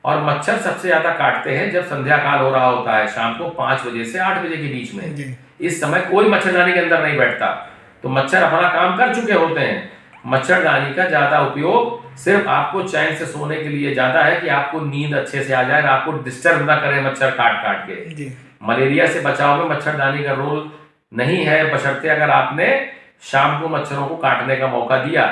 और मच्छर सबसे ज्यादा काटते हैं जब संध्या काल हो रहा होता है, शाम को 5 बजे से 8 बजे के बीच में। इस समय कोई मच्छरदानी के अंदर नहीं बैठता, तो मच्छर अपना काम कर चुके होते हैं। मच्छरदानी का ज्यादा उपयोग सिर्फ आपको चैन से सोने के लिए ज्यादा है, कि आपको नींद अच्छे से आ जाए, आपको डिस्टर्ब ना करे मच्छर काट काट के। मलेरिया से बचाव में मच्छरदानी का रोल नहीं है, बशर्ते अगर आपने शाम को मच्छरों को काटने का मौका दिया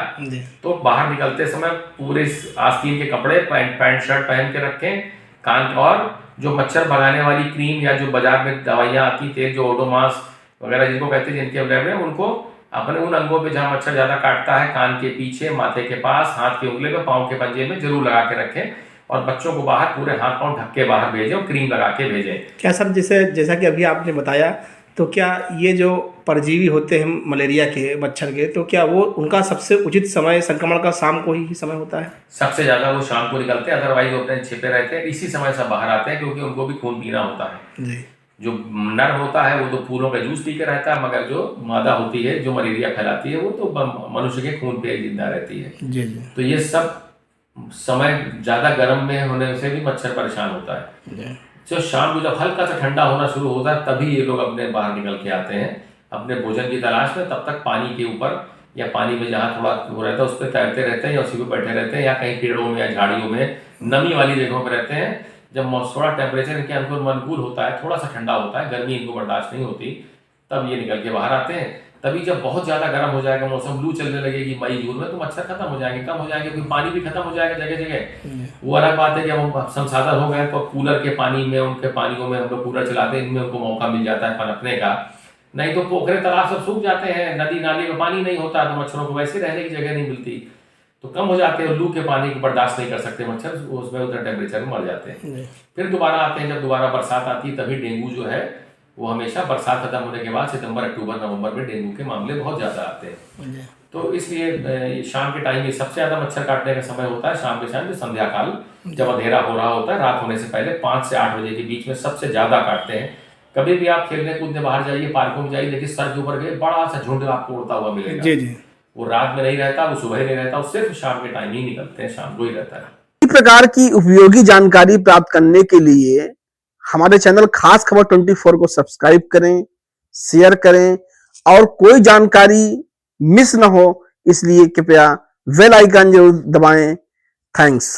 तो बाहर निकलते समय पूरे आस्तीन के कपड़े पैंट शर्ट पहन के रखें। कान और जो मच्छर भगाने वाली क्रीम या जो बाजार में दवाइयाँ आती थे, जो ओडोमास वगैरह जिनको कहते हैं, जिनके अवेलेबल है, उनको अपने उन अंगों पे जहाँ मच्छर ज्यादा काटता है, कान के पीछे, माथे के पास, हाथ के उंगले पे, पाँव के पंजे में जरूर लगा के रखें। और बच्चों को बाहर पूरे हाथ पाँव ढक के बाहर भेजें और क्रीम लगा के भेजें। क्या सर, जैसा कि अभी आपने बताया, तो क्या ये जो परजीवी होते हैं मलेरिया के, मच्छर के, तो क्या वो उनका सबसे उचित समय संक्रमण का शाम को ही समय होता है? सबसे ज्यादा वो शाम को निकलते हैं, अदरवाइज वो अपने छिपे रहते हैं। इसी समय सब बाहर आते हैं, क्योंकि उनको भी खून पीना होता है जी। जो नर होता है वो तो फूलों का जूस पी के रहता है, मगर जो मादा होती है जो मलेरिया फैलाती है वो तो मनुष्य के खून पे जिंदा रहती है जी जी। तो ये सब समय ज्यादा गर्म में होने से भी मच्छर परेशान होता है। जो शाम को जब हल्का सा ठंडा होना शुरू होता है तभी ये लोग अपने बाहर निकल के आते हैं अपने भोजन की तलाश में। तब तक पानी के ऊपर या पानी में जहाँ थोड़ा वो रहता है उस पर तैरते रहते हैं, या उसी पर बैठे रहते हैं, या कहीं पेड़ों में या झाड़ियों में नमी वाली जगहों पर रहते हैं। जब थोड़ा टेम्परेचर इनके अनुकूल होता है, थोड़ा सा ठंडा होता है, गर्मी इनको बर्दाश्त नहीं होती, तब ये निकल के बाहर आते हैं। तभी जब बहुत ज्यादा गर्म हो जाएगा मौसम, लू चलने लगेगी मई जून में, तो मच्छर खत्म हो जाएंगे, कम हो जाएंगे, क्योंकि पानी भी खत्म हो जाएगा जगह जगह। वो अलग बात है कि हम संसाधन हो गए तो कूलर के पानी में, उनके पानियों में हम लोग कूलर चलाते हैं, इनमें उनको मौका मिल जाता है पनपने का। नहीं तो पोखरे तालाब सब सूख जाते हैं, नदी नाले में पानी नहीं होता, तो मच्छरों को वैसे रहने की जगह नहीं मिलती, तो कम हो जाते हैं। लू के पानी को बर्दाश्त नहीं कर सकते मच्छर, उसमें उधर टेम्परेचर में मर जाते हैं। फिर दोबारा आते हैं, जब दोबारा बरसात आती है तभी डेंगू जो है वो हमेशा बरसात खत्म होने के बाद सितंबर अक्टूबर नवंबर में डेंगू के मामले बहुत ज्यादा आते हैं। तो इसलिए शाम के टाइम ये सबसे ज्यादा मच्छर काटने का समय होता है, शाम के जो संध्या काल, जब अंधेरा हो रहा होता है, रात होने से पहले 5 से 8 बजे के बीच में सबसे ज्यादा काटते हैं। कभी भी आप खेलने कूदने बाहर जाइए, पार्कों में जाइए, देखिए सर के ऊपर गए बड़ा सा झुंड आपको उड़ता हुआ मिलेगा जी जी। वो रात में नहीं रहता, वो सुबह नहीं रहता, वो सिर्फ शाम के टाइम ही निकलते हैं, शाम को ही रहता है। इस प्रकार की उपयोगी जानकारी प्राप्त करने के लिए हमारे चैनल खास खबर 24 को सब्सक्राइब करें, शेयर करें, और कोई जानकारी मिस ना हो इसलिए कृपया बेल आइकन जरूर दबाएं। थैंक्स।